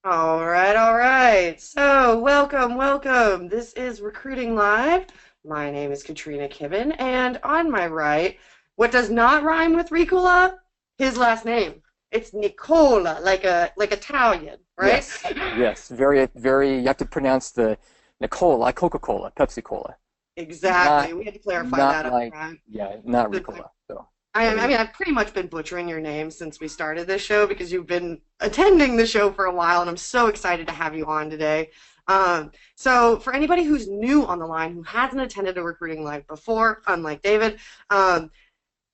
All right, all right. So, welcome, welcome. This is Recruiting Live. My name is Katrina Kibben, and on my right, what does not rhyme with Ricola? His last name. It's Nicola, like Italian, right? Yes, yes, very, very. You have to pronounce the Nicola like Coca-Cola, Pepsi Cola, not, Exactly. We had to clarify not that up like, front. yeah, not Since I Ricola. So I there you I go. mean, I've pretty much been butchering your name since we started this show because you've been attending the show for a while, and I'm so excited to have you on today. So, for anybody who's new on the line who hasn't attended a recruiting live before, unlike David, um,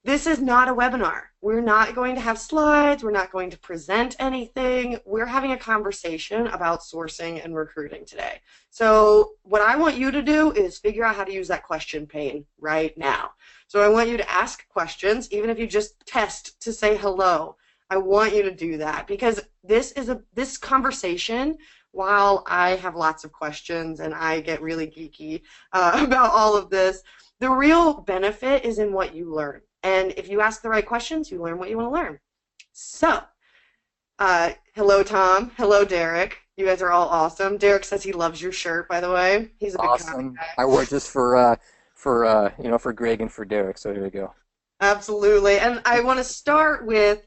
this is not a webinar. We're not going to have slides. We're not going to present anything. We're having a conversation about sourcing and recruiting today. So what I want you to do is figure out how to use that question pane right now. So I want you to ask questions, even if you just test to say hello. I want you to do that because this conversation, while I have lots of questions and I get really geeky about all of this, the real benefit is in what you learn. And if you ask the right questions, you learn what you want to learn. So, hello, Tom. Hello, Derek. You guys are all awesome. Derek says he loves your shirt, by the way. He's a big coffee Awesome. guy. I wore it just for Greg and for Derek. So here we go. Absolutely. And I want to start with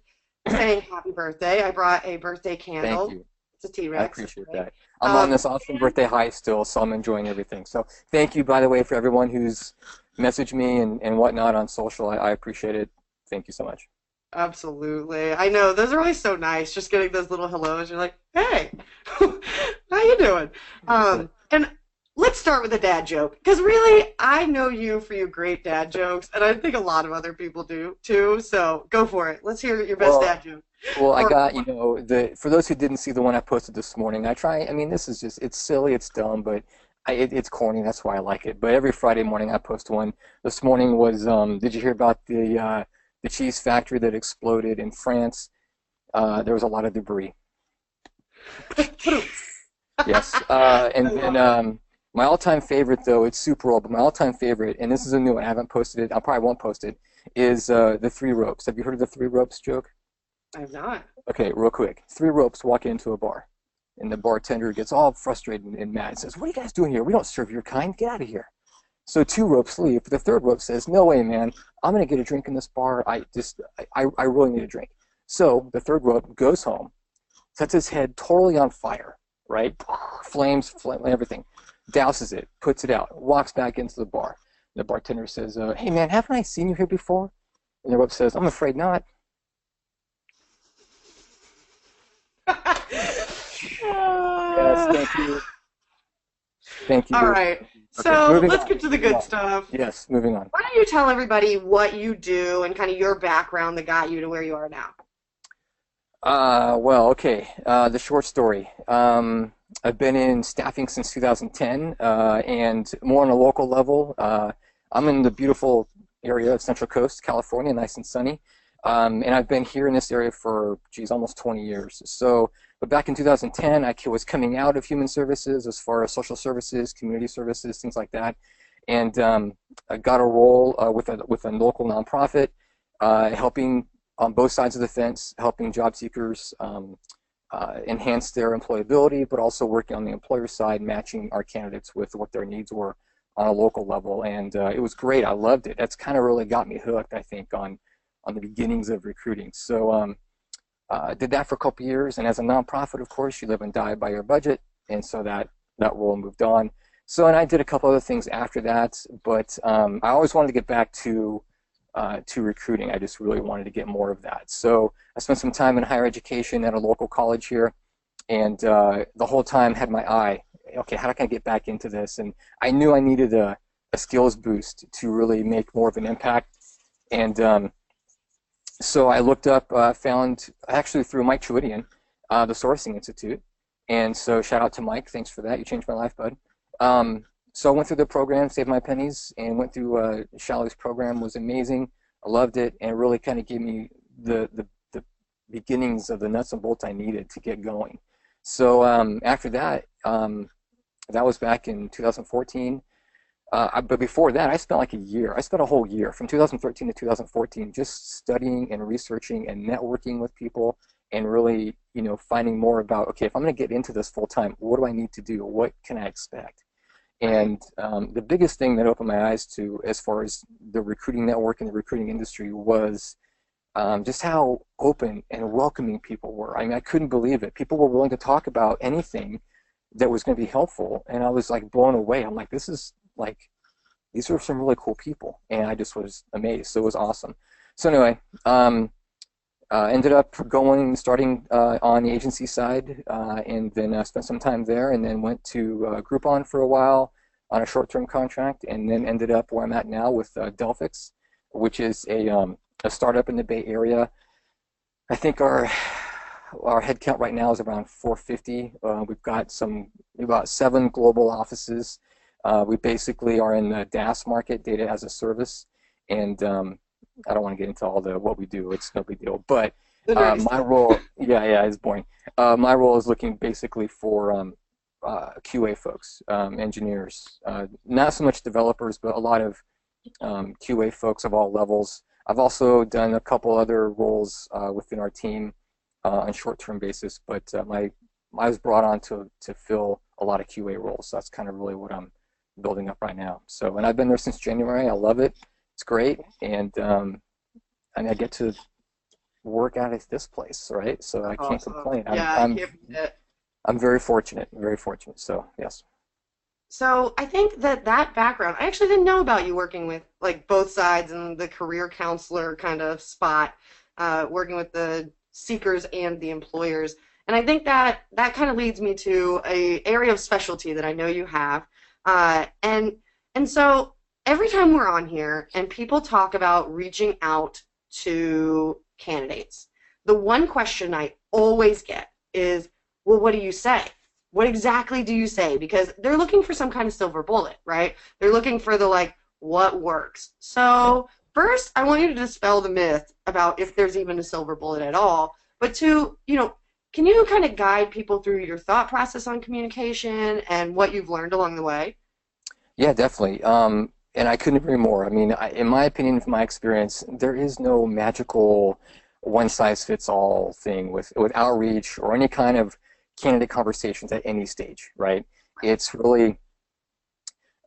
saying happy birthday. I brought a birthday Thank candle. you. It's a I T-Rex. appreciate Okay. that. I'm on this awesome And birthday high still, so I'm enjoying everything. So thank you, by the way, for everyone who's messaged me and whatnot on social. I appreciate it. Thank you so much. absolutely. I know. Those are always so nice. Just getting those little hellos. You're like, hey, how you doing? And let's start with a dad joke. Because really, I know you for your great dad jokes, and I think a lot of other people do too. So go for it. Let's hear your best Well, dad joke. Well, I Or got, the for those who didn't see the one I posted this morning, I mean, this is just, it's silly, it's dumb, but it's corny, that's why I like it. But every Friday morning I post one. This morning was, did you hear about the cheese factory that exploded in France? There was a lot of debris. Yes. I And then love it. my all-time favorite, though, it's super old, but my all-time favorite, and this is a new one, I haven't posted it, I probably won't post it, is the three ropes. Have you heard of the three ropes joke? I'm not. Okay, real quick. Three ropes walk into a bar, and the bartender gets all frustrated and mad and says, "What are you guys doing here? We don't serve your kind. Get out of here." So two ropes leave. The third rope says, "No way, man. I'm gonna get a drink in this bar. I really need a drink." So the third rope goes home, sets his head totally on fire, right? Flames, everything. Douses it, puts it out, walks back into the bar. The bartender says, "Hey, man, haven't I seen you here before?" And the rope says, "I'm afraid not." Yes, thank you. Thank All you. right. Okay, So moving let's on. get to the Moving good on. stuff. Yes, moving on. Why don't you tell everybody what you do and kind of your background that got you to where you are now? Well, okay. The short story. I've been in staffing since 2010, and more on a local level. I'm in the beautiful area of Central Coast, California, nice and sunny. And I've been here in this area for, geez, almost 20 years. So, but back in 2010, I was coming out of human services as far as social services, community services, things like that, and I got a role with a local nonprofit, helping on both sides of the fence, helping job seekers enhance their employability, but also working on the employer side, matching our candidates with what their needs were on a local level. And it was great. I loved it. That's kind of really got me hooked, I think, on the beginnings of recruiting. So did that for a couple years. And as a nonprofit, of course, you live and die by your budget. And so that role moved on. So, and I did a couple other things after that, but I always wanted to get back to recruiting. I just really wanted to get more of that. So I spent some time in higher education at a local college here, and the whole time had my eye, okay, how can I get back into this? And I knew I needed a skills boost to really make more of an impact. And so I looked up, found actually through Mike Trewhidian, the Sourcing Institute. And so shout out to Mike, thanks for that. You changed my life, bud. So I went through the program, saved my pennies, and went through Shally's program. It was amazing. I loved it, and it really kind of gave me the beginnings of the nuts and bolts I needed to get going. So after that, that was back in 2014. But before that, I spent like a year. I spent a whole year from 2013 to 2014 just studying and researching and networking with people and really finding more about, okay, if I'm going to get into this full time, what do I need to do? What can I expect? And the biggest thing that opened my eyes to, as far as the recruiting network and the recruiting industry, was just how open and welcoming people were. I mean, I couldn't believe it. People were willing to talk about anything that was going to be helpful, and I was like blown away. I'm like, these are some really cool people, and I just was amazed. So it was awesome. So anyway, ended up starting on the agency side, and then spent some time there, and then went to Groupon for a while on a short-term contract, and then ended up where I'm at now with Delphix, which is a startup in the Bay Area. I think our headcount right now is around 450. We've got about 7 global offices. We basically are in the DaaS market, data as a service, and I don't want to get into all what we do. It's no big deal. But my role, it's boring. My role is looking basically for QA folks, engineers, not so much developers, but a lot of QA folks of all levels. I've also done a couple other roles within our team on short-term basis, but I was brought on to fill a lot of QA roles. So that's kind of really what I'm building up right now. So, and I've been there since January. I love it. It's great, and I get to work out at this place, right? So I can't complain. I'm very fortunate, very fortunate. So yes. So I think that background, I actually didn't know about you working with like both sides and the career counselor kind of spot, working with the seekers and the employers. And I think that kind of leads me to a area of specialty that I know you have. And so every time we're on here and people talk about reaching out to candidates, the one question I always get is, well, what do you say? What exactly do you say? Because they're looking for some kind of silver bullet, right? They're looking for the what works. So first, I want you to dispel the myth about if there's even a silver bullet at all. But two, can you kind of guide people through your thought process on communication and what you've learned along the way? Yeah, definitely. And I couldn't agree more. I mean, in my opinion, from my experience, there is no magical one-size-fits-all thing with outreach or any kind of candidate conversations at any stage, right? It's really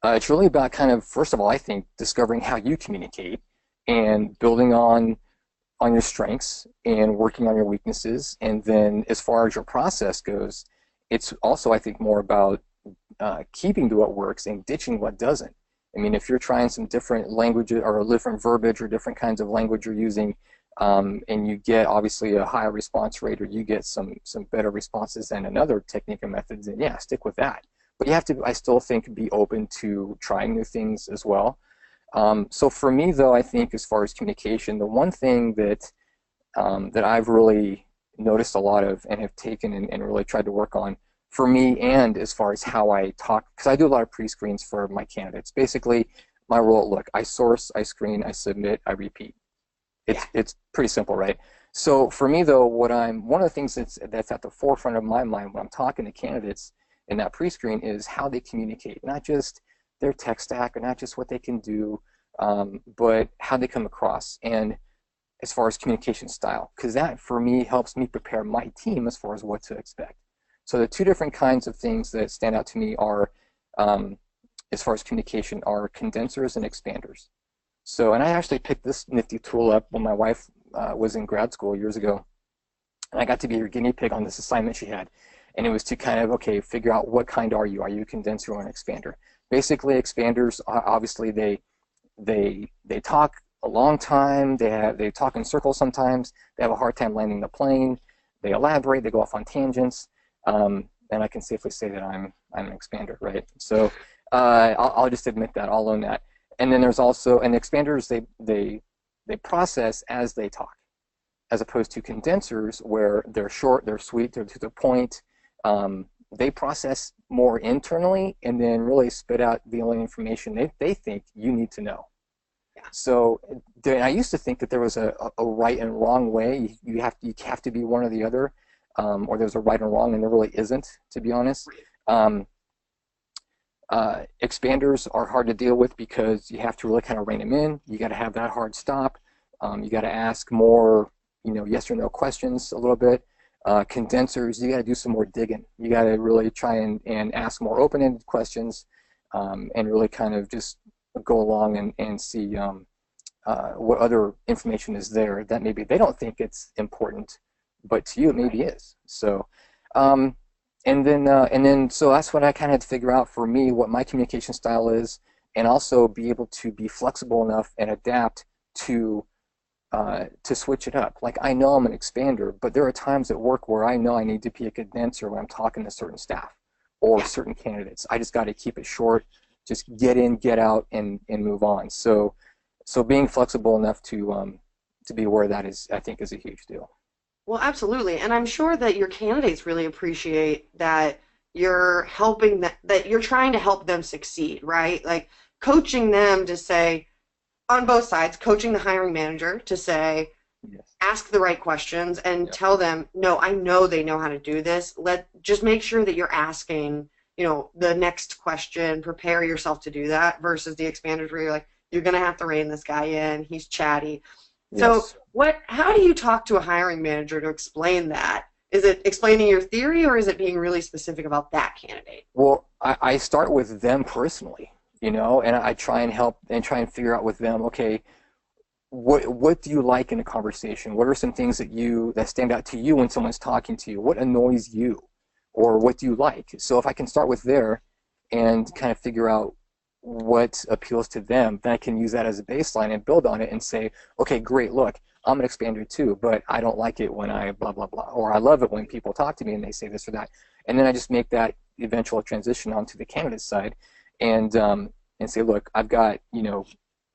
about kind of, first of all, I think, discovering how you communicate and building on your strengths and working on your weaknesses. And then as far as your process goes, it's also, I think, more about keeping to what works and ditching what doesn't. I mean, if you're trying some different languages or different verbiage or different kinds of language you're using, and you get obviously a higher response rate, or you get some better responses than another technique or methods, then yeah, stick with that. But you have to, I still think, be open to trying new things as well. So for me, though, I think as far as communication, the one thing that I've really noticed a lot of and have taken and really tried to work on for me, and as far as how I talk, because I do a lot of pre-screens for my candidates. Basically, my role, look, I source, I screen, I submit, I repeat. It's pretty simple, right? So for me, though, one of the things that's at the forefront of my mind when I'm talking to candidates in that pre-screen is how they communicate, not just their tech stack or not just what they can do, but how they come across, and as far as communication style, because that for me helps me prepare my team as far as what to expect. So the two different kinds of things that stand out to me are, as far as communication, are condensers and expanders. So, and I actually picked this nifty tool up when my wife was in grad school years ago, and I got to be her guinea pig on this assignment she had, and it was to kind of, okay, figure out what kind are you? Are you a condenser or an expander? Basically, expanders, obviously, they talk a long time. They talk in circles sometimes. They have a hard time landing the plane. They elaborate. They go off on tangents. And I can safely say that I'm an expander, right? So I'll just admit that. I'll own that. And then there's also, and expanders, they process as they talk, as opposed to condensers where they're short, they're sweet, they're to the point. They process more internally and then really spit out the only information they think you need to know. Yeah. So I used to think that there was a right and wrong way. You have to be one or the other, or there's a right and wrong, and there really isn't, to be honest. Expanders are hard to deal with because you have to really kind of rein them in. You got to have that hard stop. You got to ask more, yes or no questions a little bit. Condensers, you got to do some more digging. You got to really try and ask more open-ended questions, and really kind of just go along and see what other information is there that maybe they don't think it's important, but to you it maybe is. So, so that's what I kind of had to figure out for me, what my communication style is, and also be able to be flexible enough and adapt to switch it up. Like, I know I'm an expander, but there are times at work where I know I need to be a condenser when I'm talking to certain staff or certain candidates. I just got to keep it short, just get in, get out, and move on. So being flexible enough to be aware of that is, I think, is a huge deal. Well, absolutely. And I'm sure that your candidates really appreciate that you're helping that you're trying to help them succeed, right? Like coaching them to say, on both sides, coaching the hiring manager to say, Yes. ask the right questions and tell them, no, I know they know how to do this. Just make sure that you're asking, the next question, prepare yourself to do that versus the expanders where you're like, you're going to have to rein this guy in. He's chatty. So Yes. how do you talk to a hiring manager to explain that? Is it explaining your theory or is it being really specific about that candidate? Well, I start with them personally, and I try and help and try and figure out with them, okay, what do you like in a conversation? What are some things that stand out to you when someone's talking to you? What annoys you? Or what do you like? So if I can start with there and kind of figure out what appeals to them, then I can use that as a baseline and build on it and say, okay, great, look, I'm an expander too, but I don't like it when I blah, blah, blah, or I love it when people talk to me and they say this or that. And then I just make that eventual transition onto the candidate side and say, look, I've got,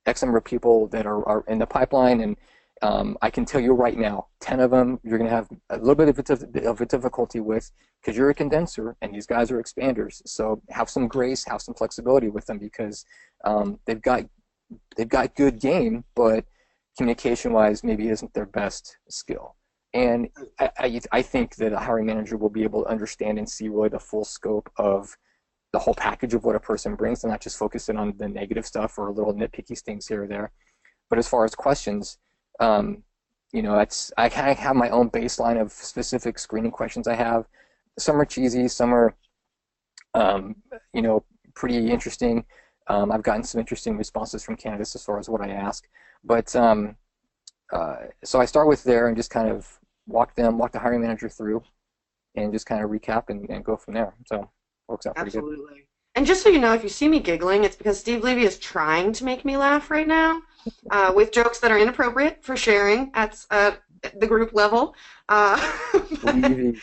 X number of people that are in the pipeline, and I can tell you right now, 10 of them you're going to have a little bit of a difficulty with because you're a condenser and these guys are expanders. So have some grace, have some flexibility with them because they've got good game, but communication-wise maybe isn't their best skill. And I think that a hiring manager will be able to understand and see really the full scope of the whole package of what a person brings and not just focusing on the negative stuff or little nitpicky things here or there. But as far as questions, I kind of have my own baseline of specific screening questions I have. Some are cheesy, some are, pretty interesting. I've gotten some interesting responses from candidates as far as what I ask. But so I start with there and just kind of walk the hiring manager through and just kind of recap and go from there. So works out pretty good. Absolutely. And just so you know, if you see me giggling, it's because Steve Levy is trying to make me laugh right now with jokes that are inappropriate for sharing at the group level. The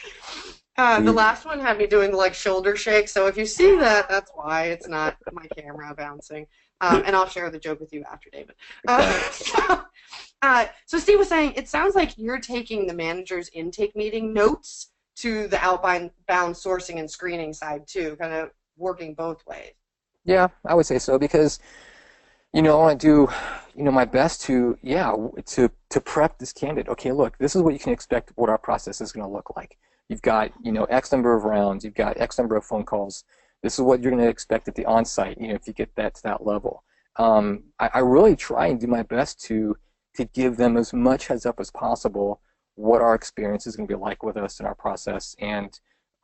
last one had me doing the shoulder shake, so if you see that, that's why. It's not my camera bouncing. And I'll share the joke with you after, David. So Steve was saying, it sounds like you're taking the manager's intake meeting notes to the outbound sourcing and screening side too, kind of working both ways. Yeah, I would say so because, I want to do, my best to prep this candidate. Okay, look, this is what you can expect what our process is going to look like. You've got, X number of rounds, you've got X number of phone calls. This is what you're going to expect at the on-site, if you get that to that level. I really try and do my best to give them as much heads up as possible what our experience is going to be like with us in our process and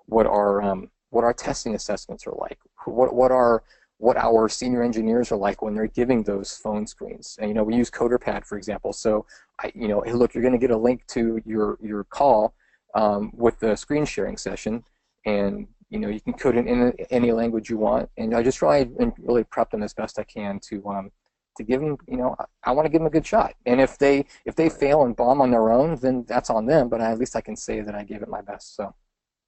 what our testing assessments are like, what our senior engineers are like when they're giving those phone screens. And, we use CoderPad, for example. So, hey, look, you're going to get a link to your call with the screen sharing session, and you can code it in any language you want. And I just try and really prep them as best I can to give them, I want to give them a good shot. And if they fail and bomb on their own, then that's on them. But at least I can say that I gave it my best. So.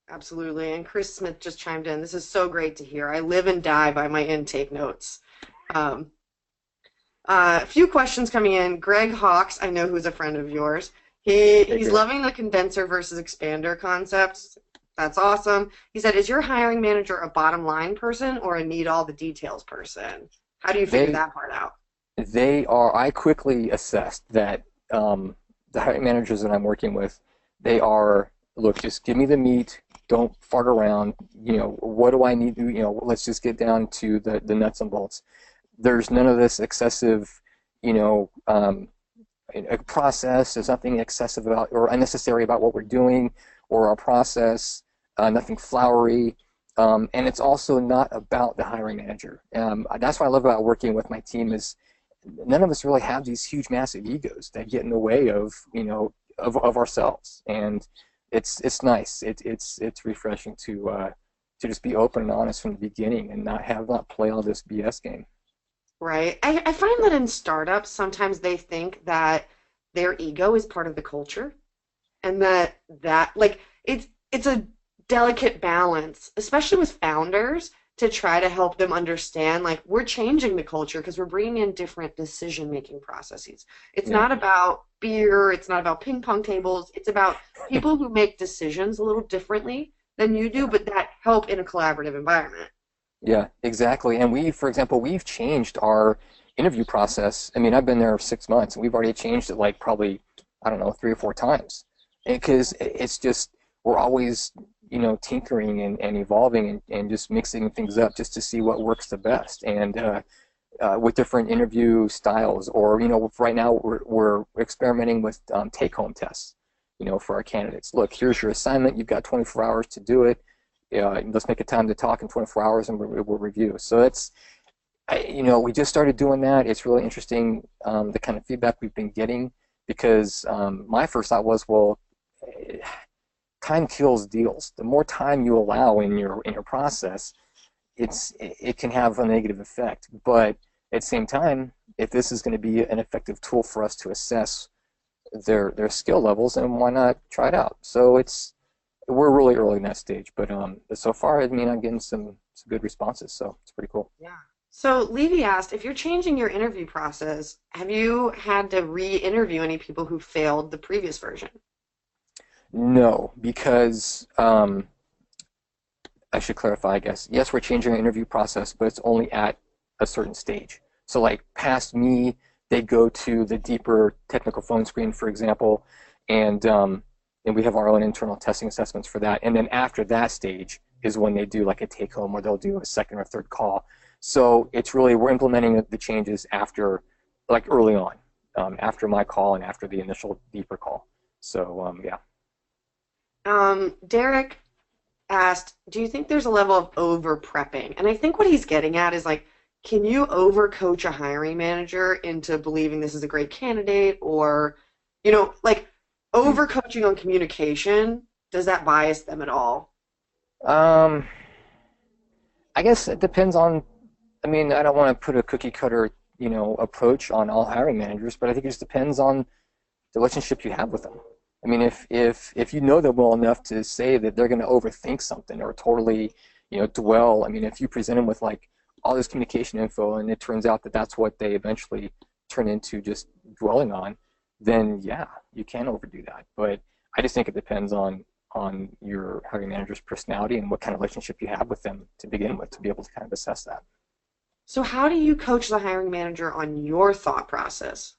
Absolutely. And Chris Smith just chimed in. This is so great to hear. I live and die by my intake notes. A few questions coming in. Greg Hawks, I know who's a friend of yours. He's loving the condenser versus expander concepts. That's awesome. He said, is your hiring manager a bottom line person or a need all the details person? How do you figure that part out? They are. I quickly assessed that the hiring managers that I'm working with, they are, look, just give me the meat. Don't fart around. What do I need? Let's just get down to the nuts and bolts. There's none of this excessive, process. There's nothing excessive about or unnecessary about what we're doing. or our process, nothing flowery. And it's also not about the hiring manager. That's what I love about working with my team is none of us really have these huge, massive egos that get in the way of, of ourselves. And it's nice. It's refreshing to just be open and honest from the beginning and not play all this BS game. Right. I find that in startups, sometimes they think that their ego is part of the culture and that like it's a delicate balance, especially with founders, to try to help them understand like we're changing the culture because we're bringing in different decision making processes. It's Yeah. not about beer, it's not about ping pong tables, it's about people who make decisions a little differently than you do, but that help in a collaborative environment. Yeah, exactly. And for example, we've changed our interview process. I mean, I've been there 6 months, and we've already changed it like probably, I don't know, 3 or 4 times. Because it's just we're always, tinkering and evolving and just mixing things up just to see what works the best. And with different interview styles, or right now we're experimenting with take-home tests. For our candidates. Look, here's your assignment. You've got 24 hours to do it. Let's make a time to talk in 24 hours and we'll review. So we just started doing that. It's really interesting, the kind of feedback we've been getting, because my first thought was, well, time kills deals. The more time you allow in your process, it can have a negative effect. But at the same time, if this is going to be an effective tool for us to assess their skill levels, and why not try it out? So we're really early in that stage, but so far, I mean, I'm getting some good responses, so it's pretty cool. Yeah. So Levy asked, if you're changing your interview process, have you had to re-interview any people who failed the previous version? No, because I should clarify, I guess. Yes, we're changing our interview process, but it's only at a certain stage. So like past me, they go to the deeper technical phone screen, for example, and we have our own internal testing assessments for that. And then after that stage is when they do like a take-home, or they'll do a second or third call. So it's really, we're implementing the changes after, like early on, after my call and after the initial deeper call. So yeah. Derek asked, do you think there's a level of over prepping? And I think what he's getting at is like, can you overcoach a hiring manager into believing this is a great candidate, or, like overcoaching on communication, does that bias them at all? Um, I guess it depends on, I mean, I don't want to put a cookie cutter, approach on all hiring managers, but I think it just depends on the relationship you have with them. I mean, if you know them well enough to say that they're going to overthink something or totally, dwell. I mean, if you present them with like all this communication info and it turns out that that's what they eventually turn into just dwelling on, then yeah, you can overdo that. But I just think it depends on your hiring manager's personality and what kind of relationship you have with them to begin with to be able to kind of assess that. So how do you coach the hiring manager on your thought process?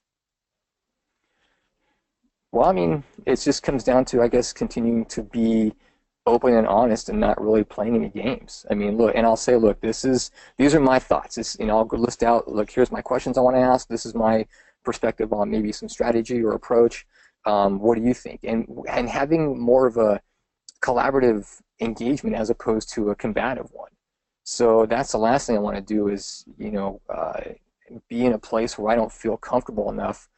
Well, I mean, it just comes down to, I guess, continuing to be open and honest and not really playing any games. I mean, look, and I'll say, look, these are my thoughts. I'll list out, look, here's my questions I want to ask. This is my perspective on maybe some strategy or approach. What do you think? And having more of a collaborative engagement as opposed to a combative one. So that's the last thing I want to do is, be in a place where I don't feel comfortable enough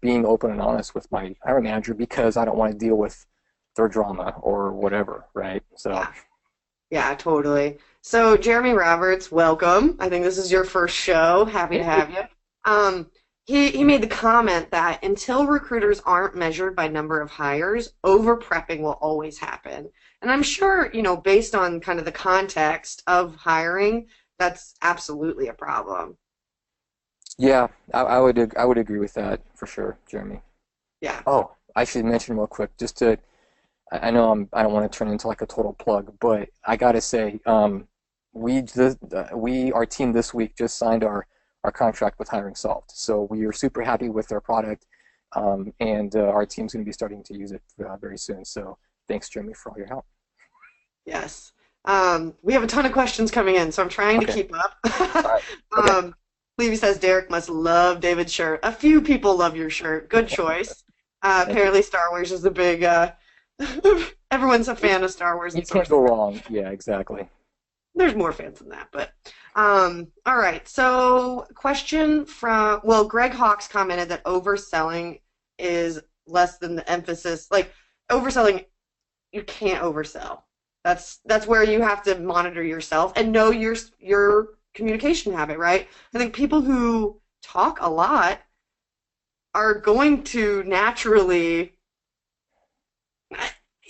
being open and honest with my hiring manager because I don't want to deal with their drama or whatever, right? So, Yeah. Yeah, totally. So, Jeremy Roberts, welcome. I think this is your first show. Happy to have you. He made the comment that until recruiters aren't measured by number of hires, over-prepping will always happen. And I'm sure, based on kind of the context of hiring, that's absolutely a problem. yeah, I would agree with that for sure, Jeremy. Yeah. Oh, I should mention real quick, just to I know I don't want to turn into like a total plug, but I gotta say, our team this week just signed our contract with Hiring Solved. So we are super happy with their product, and our team's going to be starting to use it very soon. So thanks, Jeremy, for all your help. Yes. We have a ton of questions coming in, so I'm trying to Okay. keep up. All right. Okay. Levy says Derek must love David's shirt. A few people love your shirt. Good choice. Thank you. Apparently Star Wars is Everyone's a fan of Star Wars You and can't source go material. wrong. Yeah, exactly. There's more fans than that, but all right. So, question from Greg Hawkes commented that overselling is less than the emphasis. Like overselling, you can't oversell. That's where you have to monitor yourself and know your communication habit, right? I think people who talk a lot are going to naturally,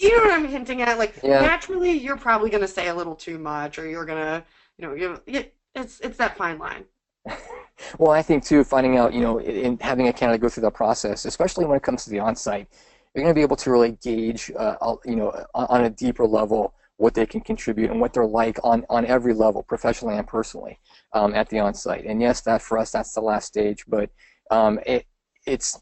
you know what I'm hinting at? Like Yeah. naturally, you're probably going to say a little too much, or you're gonna, it's that fine line. Well, I think too, finding out, in having a candidate go through the process, especially when it comes to the on-site, you're going to be able to really gauge, on a deeper level, what they can contribute and what they're like on every level, professionally and personally, at the on-site. And yes, that for us, that's the last stage, but it's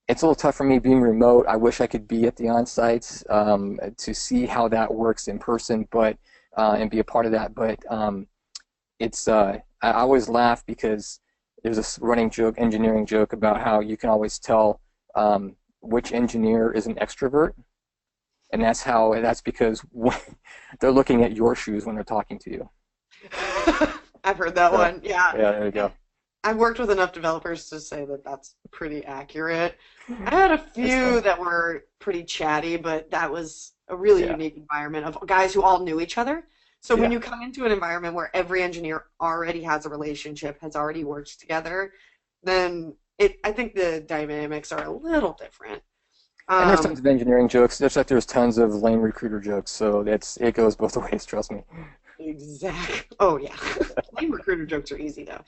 it's a little tough for me being remote. I wish I could be at the on-sites to see how that works in person, but and be a part of that. But it's I always laugh because there's this running joke, engineering joke about how you can always tell which engineer is an extrovert, and that's because they're looking at your shoes when they're talking to you. I've heard that So one. Yeah. yeah, there you go. I've worked with enough developers to say that that's pretty accurate. I had a That's few funny. that were pretty chatty, but that was a really Yeah, unique environment of guys who all knew each other. So when yeah. you come into an environment where every engineer already has a relationship, has already worked together, then I think the dynamics are a little different. And there's tons Um, of engineering jokes, just like there's tons of lame recruiter jokes. So it goes both ways. Trust me. exact. Oh yeah, lame recruiter jokes are easy Yeah.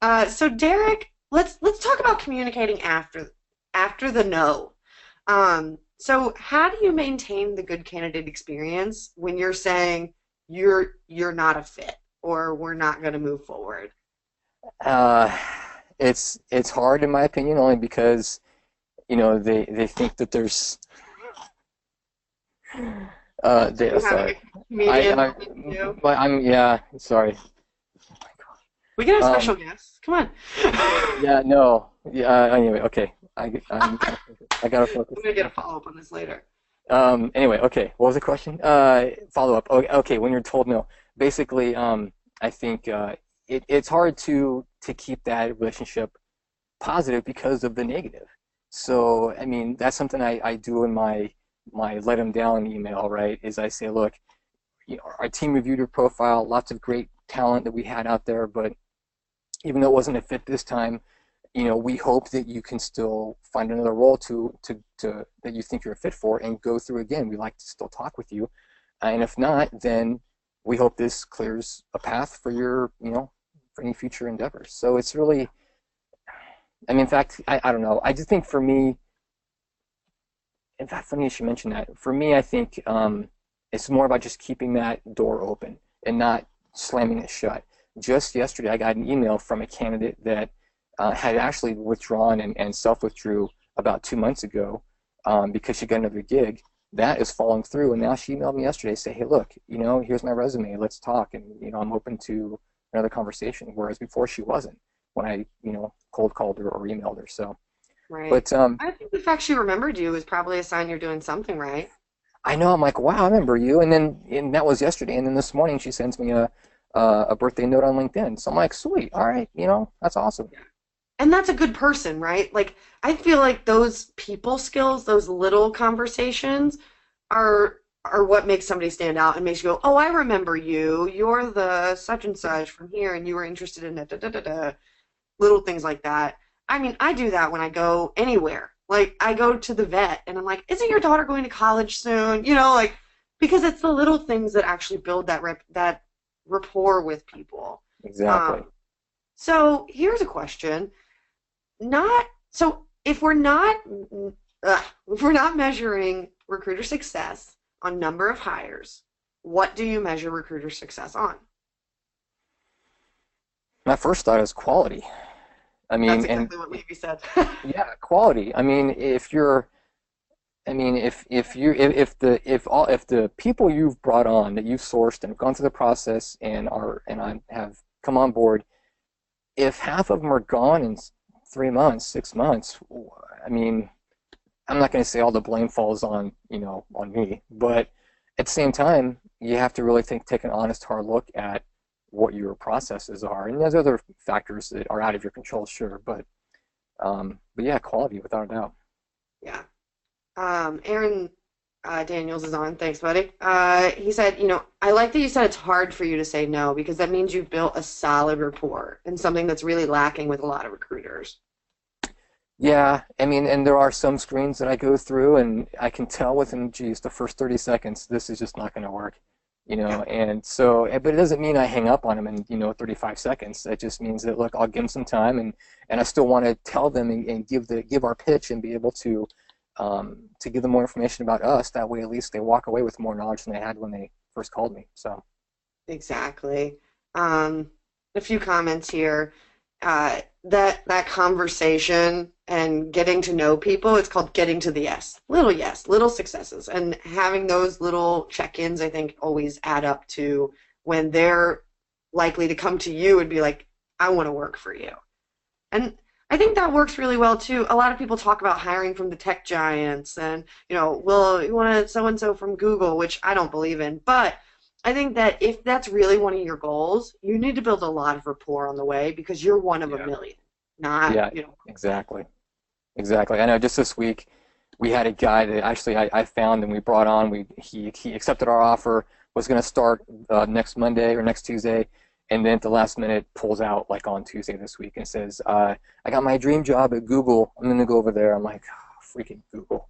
though. So Derek, let's talk about communicating after the no. So how do you maintain the good candidate experience when you're saying you're not a fit or we're not going to move forward? Uh, it's hard in my opinion, only because they think that there's Are you having sorry. a comedian I moment too? but I'm yeah, sorry. We can have Um special guests. Come on. yeah, no. Yeah, anyway, okay. I gotta focus. We're gonna get a follow up on this later. Anyway, okay. What was the question? Follow up. Okay, when you're told no. Basically, I think it's hard to keep that relationship positive because of the negative. So, I mean, that's something I do in my let them down email, right? Is I say, look, our team reviewed your profile, lots of great talent that we had out there, but even though it wasn't a fit this time, we hope that you can still find another role to that you think you're a fit for and go through again. We like to still talk with you, and if not, then we hope this clears a path for for any future endeavors. So it's really, I mean, in fact, I don't know. I just think for me, in fact, funny you should mention that. For me, I think it's more about just keeping that door open and not slamming it shut. Just yesterday, I got an email from a candidate that had actually withdrawn and self-withdrew about 2 months ago because she got another gig. That is falling through, and now she emailed me yesterday, say, "Hey, look, here's my resume. Let's talk, and I'm open to another conversation." Whereas before she wasn't when I cold called her or emailed her. So, Right. but I think the fact she remembered you is probably a sign you're doing something right. I know I'm like, wow, I remember you. And that was yesterday, and then this morning she sends me a birthday note on LinkedIn. So I'm like, sweet, all right, that's awesome. And that's a good person, right? Like I feel like those people skills, those little conversations are what makes somebody stand out and makes you go, "Oh, I remember you. You're the such and such from here and you were interested in da da da da da." Little things like that. I mean, I do that when I go anywhere. Like I go to the vet and I'm like, "Isn't your daughter going to college soon?" Like because it's the little things that actually build that rapport with people. Exactly. Um, so here's a question: not so if we're not measuring recruiter success on number of hires, what do you measure recruiter success on? My first thought is quality. I That's mean, and exactly what Levy said. yeah, quality. I mean, if the people you've brought on that you've sourced and have gone through the process and have come on board, if half of them are gone in 3 months, 6 months, I mean, I'm not going to say all the blame falls on, on me, but at the same time, you have to really take an honest, hard look at what your processes are. And there's other factors that are out of your control, sure, but yeah, quality without a doubt. Yeah. Aaron Daniels is on. Thanks, buddy. He said, I like that you said it's hard for you to say no because that means you've built a solid rapport and something that's really lacking with a lot of recruiters. Yeah, I mean, and there are some screens that I go through, and I can tell within, geez, the first 30 seconds, this is just not going to work, Yeah. and so, but it doesn't mean I hang up on them in, 35 seconds. It just means that, look, I'll give them some time, and I still want to tell them and give our pitch and be able to give them more information about us. That way, at least they walk away with more knowledge than they had when they first called me. So, Exactly. A few comments here. That conversation and getting to know people, it's called getting to the yes, little successes, and having those little check-ins, I think, always add up to when they're likely to come to you and be like, I want to work for you. And I think that works really well too. A lot of people talk about hiring from the tech giants and, well, you want so and so from Google, which I don't believe in. But I think that if that's really one of your goals, you need to build a lot of rapport on the way because you're one of a yeah, million, not, yeah, exactly. Exactly. I know just this week we had a guy that actually I found and we brought on. He accepted our offer, was going to start next Monday or next Tuesday, and then at the last minute pulls out like on Tuesday this week and says, I got my dream job at Google. I'm going to go over there. I'm like, oh, freaking Google.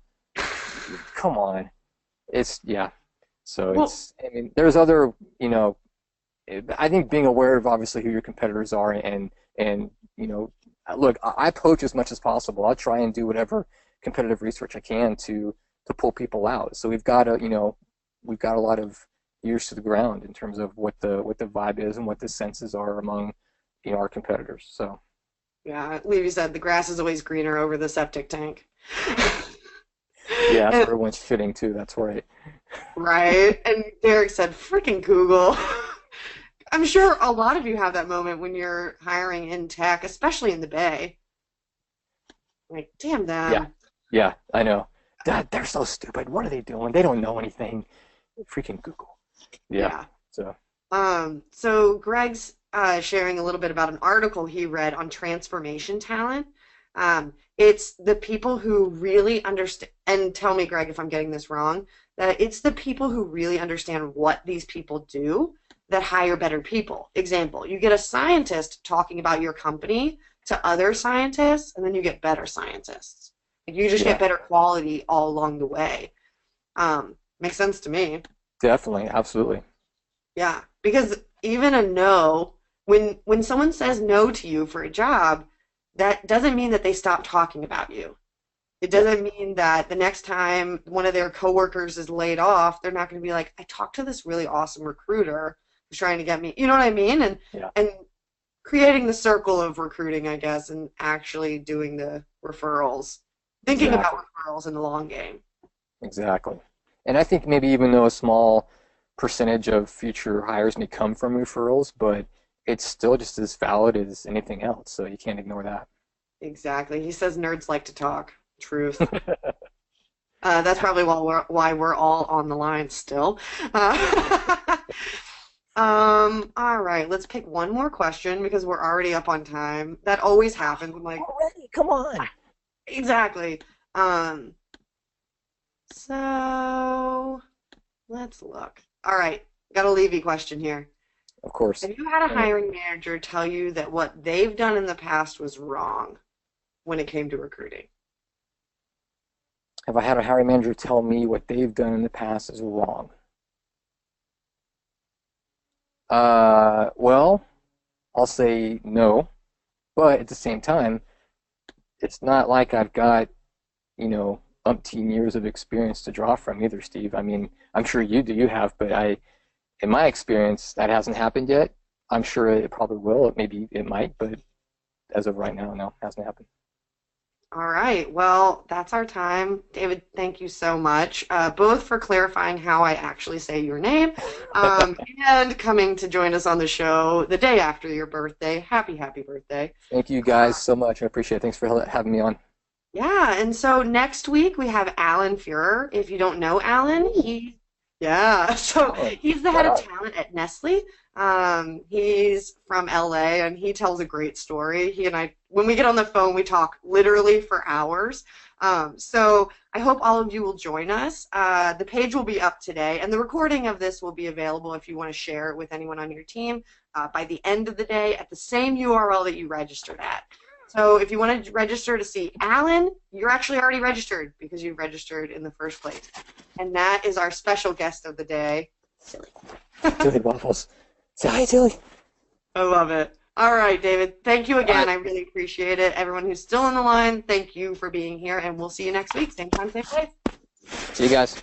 Come on. Yeah. So well, I mean, there's other, I think being aware of obviously who your competitors are and look, I poach as much as possible. I'll try and do whatever competitive research I can to pull people out. So we've got a lot of ears to the ground in terms of what the vibe is and what the senses are among our competitors. So yeah, Levy said the grass is always greenner over the septic tank. yeah, that's And, where everyone's shitting too. That's right. right? And Derek said, freaking Google. I'm sure a lot of you have that moment when you're hiring in tech, especially in the Bay. Like, damn Yeah, them. yeah, I know. They're so stupid. What are they doing? They don't know anything. Freaking Google. Yeah. Yeah. So So Greg's sharing a little bit about an article he read on transformation talent. It's the people who really understand, and tell me, Greg, if I'm getting this wrong, that it's the people who really understand what these people do that hire better people. Example, you get a scientist talking about your company to other scientists, and then you get better scientists. Like, you just get yeah, better quality all along the way. Makes sense to me. definitely, absolutely. Yeah, because even a no, when someone says no to you for a job, that doesn't mean that they stop talking about you. It Yeah, doesn't mean that the next time one of their coworkers is laid off, they're not going to be like, I talked to this really awesome recruiter who's trying to get me. You know what I mean? yeah, And creating the circle of recruiting, I guess, and actually doing the referrals, thinking about exactly, referrals in the long game. exactly. And I think maybe even though a small percentage of future hires may come from referrals, but it's still just as valid as anything else. So you can't ignore that. Exactly. He says nerds like to talk. Truth. That's probably why we're all on the line still. Uh, all right, let's pick one more question because we're already up on time. That always happens. I'm like, Already, come on. exactly. Um, so let's look. All right, got a Levy question here. Of course. Have you had a And hiring manager tell you that what they've done in the past was wrong when it came to recruiting? have I had a hiring manager tell me what they've done in the past is wrong? Well, I'll say no, but at the same time, it's not like I've got, umpteen years of experience to draw from either, Steve. I mean, I'm sure you do, you have, but in my experience, that hasn't happened yet. I'm sure it probably will. Maybe it might, but as of right now, no, it hasn't happened. All right. Well, that's our time. David, thank you so much, both for clarifying how I actually say your name, and coming to join us on the show the day after your birthday. Happy, happy birthday. Thank you Uh, guys so much. I appreciate it. Thanks for having me on. Yeah, and so next week we have Alan Fuhrer. If you don't know Alan, Ooh, so talent. he's the head Right of on. talent at Nestle. He's from LA and he tells a great story. He and I, when we get on the phone, we talk literally for hours. So I hope all of you will join us. The page will be up today, and the recording of this will be available if you want to share it with anyone on your team by the end of the day at the same URL that you registered at. So if you want to register to see Alan, you're actually already registered because you registered in the first place. And that is our special guest of the day. Silly. Silly waffles. Say hi, Silly. I love it. All right, David. Thank you All again. right. I really appreciate it. Everyone who's still on the line, thank you for being here, and we'll see you next week. Same time, same place. See you guys.